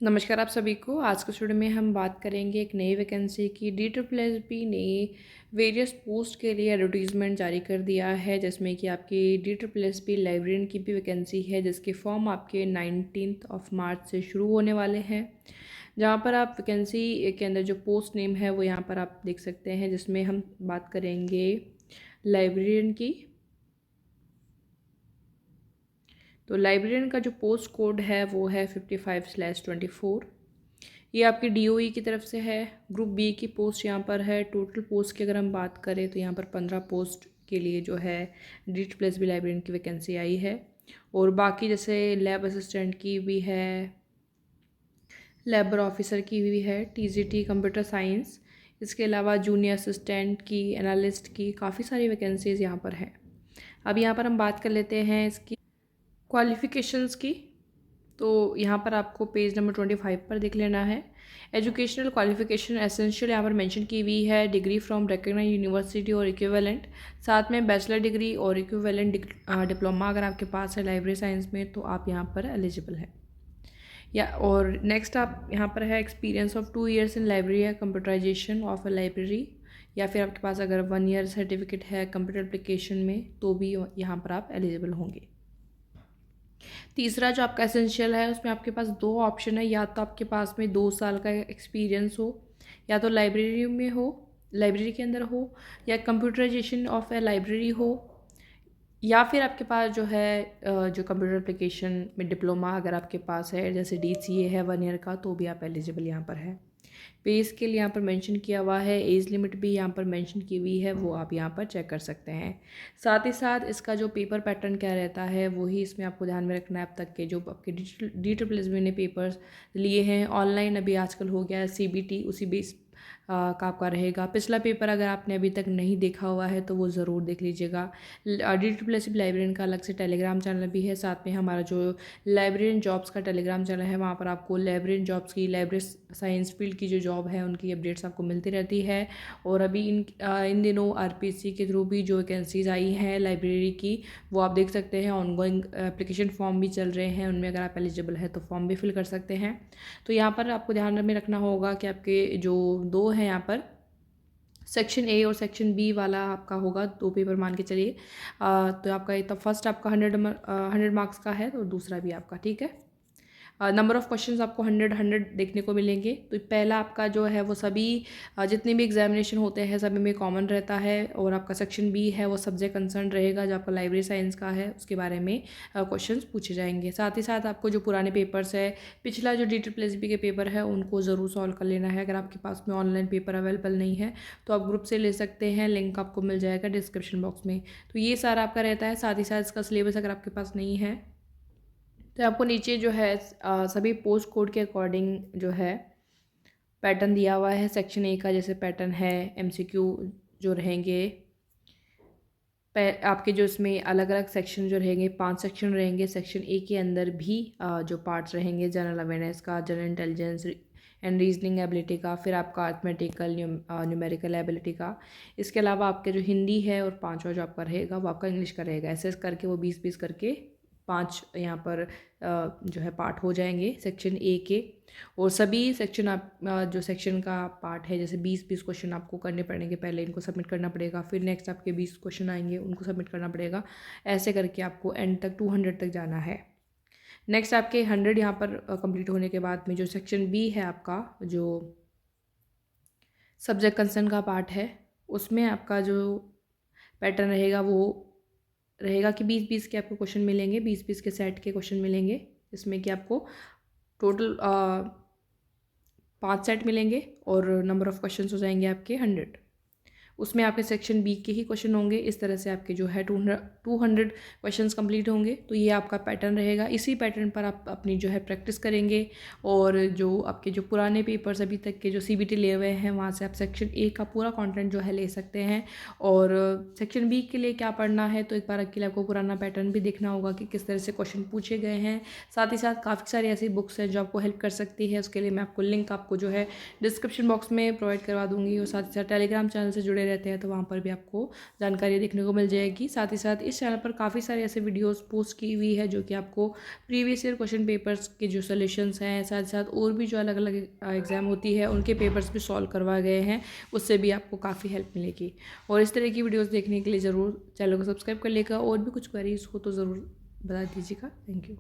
नमस्कार आप सभी को। आज के स्टूडियो में हम बात करेंगे एक नई वैकेंसी की। DSSP ने वेरियस पोस्ट के लिए एडवर्टीज़मेंट जारी कर दिया है, जिसमें कि आपकी DSSP लाइब्रेरियन की भी वैकेंसी है, जिसके फॉर्म आपके 19 मार्च से शुरू होने वाले हैं। जहां पर आप वैकेंसी के अंदर जो पोस्ट नेम है वो यहाँ पर आप देख सकते हैं, जिसमें हम बात करेंगे लाइब्रेरियन की। तो लाइब्रेरियन का जो पोस्ट कोड है वो है 55/24। ये आपकी DOE की तरफ से है। ग्रुप बी की पोस्ट यहाँ पर है। टोटल पोस्ट की अगर हम बात करें तो यहाँ पर 15 पोस्ट के लिए जो है DSSP लाइब्रेरियन की वैकेंसी आई है। और बाकी जैसे लैब असिस्टेंट की भी है, लेबर ऑफिसर की भी है, TGT कंप्यूटर साइंस, इसके अलावा जूनियर असिस्टेंट की, एनालिस्ट की, काफ़ी सारी वैकेंसीज़ यहाँ पर है। अब यहाँ पर हम बात कर लेते हैं इसकी क्वालिफ़िकेशंस की। तो यहाँ पर आपको पेज नंबर 25 पर देख लेना है। एजुकेशनल क्वालिफिकेशन एसेंशियल यहाँ पर मेंशन की हुई है, डिग्री फ्रॉम रिकग्नाइज्ड यूनिवर्सिटी और इक्विवेलेंट, साथ में बैचलर डिग्री और इक्विवेलेंट डिप्लोमा अगर आपके पास है लाइब्रेरी साइंस में तो आप यहाँ पर एलिजिबल है। या और नेक्स्ट आप यहाँ पर है experience of 2 years in library या कंप्यूटराइजेशन ऑफ अ लाइब्रेरी, या फिर आपके पास अगर 1 year सर्टिफिकेट है कंप्यूटर एप्लीकेशन में तो भी यहाँ पर आप एलिजिबल होंगे। तीसरा जो आपका एसेंशियल है उसमें आपके पास दो ऑप्शन है, या तो आपके पास में 2 साल का एक्सपीरियंस हो, या तो लाइब्रेरी में हो, लाइब्रेरी के अंदर हो, या कंप्यूटराइजेशन ऑफ ए लाइब्रेरी हो, या फिर आपके पास जो है जो कंप्यूटर एप्लीकेशन में डिप्लोमा अगर आपके पास है, जैसे DCA है 1 year का, तो भी आप एलिजिबल यहाँ पर है। पे स्केल यहाँ पर मेंशन किया हुआ है, एज लिमिट भी यहाँ पर मेंशन की हुई है, वो आप यहाँ पर चेक कर सकते हैं। साथ ही साथ इसका जो पेपर पैटर्न क्या रहता है वही इसमें आपको ध्यान में रखना है। अब तक के जो आपके DSSP ने पेपर्स लिए हैं ऑनलाइन, अभी आजकल हो गया है CBT, उसी बेस का आपका रहेगा। पिछला पेपर अगर आपने अभी तक नहीं देखा हुआ है तो वो ज़रूर देख लीजिएगा। DSSP लाइब्रेरियन का अलग से टेलीग्राम चैनल भी है, साथ में हमारा जो लाइब्रेरियन जॉब्स का टेलीग्राम चैनल है, वहाँ पर आपको लाइब्रेरियन जॉब्स की, लाइब्रेरी साइंस फील्ड की जो जॉब है उनकी अपडेट्स आपको मिलती रहती है। और अभी इन दिनों RPC के थ्रू भी जो वैकेंसीज़ आई हैं लाइब्रेरी की वो आप देख सकते हैं। ऑनगोइंग एप्लीकेशन फॉर्म भी चल रहे हैं, उनमें अगर आप एलिजिबल है तो फॉर्म भी फिल कर सकते हैं। तो यहाँ पर आपको ध्यान में रखना होगा कि आपके जो दो हैं यहाँ पर सेक्शन A और सेक्शन B वाला आपका होगा, दो पेपर मान के चलिए। तो आपका तो फर्स्ट आपका 100 मार्क्स का है, तो दूसरा भी आपका, ठीक है। नंबर ऑफ़ क्वेश्चंस आपको 100 देखने को मिलेंगे। तो पहला आपका जो है वो सभी जितने भी एग्जामिनेशन होते हैं सभी में कॉमन रहता है। और आपका सेक्शन B है वो सब्जेक्ट कंसर्न रहेगा, जो आपका लाइब्रेरी साइंस का है उसके बारे में क्वेश्चंस पूछे जाएंगे। साथ ही साथ आपको जो पुराने पेपर्स है, पिछला जो DSSP के पेपर है उनको ज़रूर सॉल्व कर लेना है। अगर आपके पास में ऑनलाइन पेपर अवेलेबल नहीं है तो आप ग्रुप से ले सकते हैं, लिंक आपको मिल जाएगा डिस्क्रिप्शन बॉक्स में। तो ये सारा आपका रहता है। साथ ही साथ इसका सिलेबस अगर आपके पास नहीं है तो आपको नीचे जो है सभी पोस्ट कोड के अकॉर्डिंग जो है पैटर्न दिया हुआ है। सेक्शन A का जैसे पैटर्न है, MCQ जो रहेंगे आपके, जो इसमें अलग अलग सेक्शन जो रहेंगे, 5 सेक्शन रहेंगे। सेक्शन A के अंदर भी जो पार्ट्स रहेंगे जनरल अवेयरनेस का, general intelligence and reasoning ability का, फिर आपका अर्थमेटिकल न्यूमेरिकल एबिलिटी का। इसके अलावा आपके जो हिंदी है और पांचवा जो आपका रहेगा वो आपका इंग्लिश का रहेगा। ऐसे करके वो 20-20 करके 5 यहाँ पर जो है पार्ट हो जाएंगे सेक्शन A के। और सभी सेक्शन आप जो सेक्शन का पार्ट है, जैसे 20-20 क्वेश्चन आपको करने पड़ेंगे, पहले इनको सबमिट करना पड़ेगा, फिर नेक्स्ट आपके 20 क्वेश्चन आएंगे उनको सबमिट करना पड़ेगा। ऐसे करके आपको एंड तक 200 तक जाना है। नेक्स्ट आपके 100 यहाँ पर कंप्लीट होने के बाद में जो सेक्शन B है आपका, जो सब्जेक्ट कंसर्न का पार्ट है, उसमें आपका जो पैटर्न रहेगा वो रहेगा कि 20-20 के आपको क्वेश्चन मिलेंगे, 20-20 के सेट के क्वेश्चन मिलेंगे, जिसमें कि आपको टोटल 5 सेट मिलेंगे और नंबर ऑफ़ क्वेश्चन हो जाएंगे आपके 100। उसमें आपके सेक्शन B के ही क्वेश्चन होंगे। इस तरह से आपके जो है 200 क्वेश्चंस कंप्लीट होंगे। तो ये आपका पैटर्न रहेगा। इसी पैटर्न पर आप अपनी जो है प्रैक्टिस करेंगे। और जो आपके जो पुराने पेपर्स अभी तक के जो CBT लिए हुए हैं वहाँ से आप सेक्शन A का पूरा कंटेंट जो है ले सकते हैं। और सेक्शन B के लिए क्या पढ़ना है, तो एक बार अकेले आपको पुराना पैटर्न भी देखना होगा कि किस तरह से क्वेश्चन पूछे गए हैं। साथ ही साथ काफ़ी सारी ऐसी बुक्स हैं जो आपको हेल्प कर सकती है। उसके लिए मैं आपको लिंक आपको जो है डिस्क्रिप्शन बॉक्स में प्रोवाइड करवा दूँगी। और साथ ही साथ टेलीग्राम चैनल से जुड़े रहते हैं तो वहाँ पर भी आपको जानकारी देखने को मिल जाएगी। साथ ही साथ इस चैनल पर काफ़ी सारे ऐसे वीडियोस पोस्ट की हुई है जो कि आपको प्रीवियस ईयर क्वेश्चन पेपर्स के जो सॉल्यूशंस हैं, साथ साथ और भी जो अलग अलग एग्ज़ाम होती है उनके पेपर्स भी सॉल्व करवाए गए हैं, उससे भी आपको काफ़ी हेल्प मिलेगी। और इस तरह की वीडियोज़ देखने के लिए ज़रूर चैनल को सब्सक्राइब कर लेगा। और भी कुछ क्वेरीज हो तो ज़रूर बता दीजिएगा। Thank you.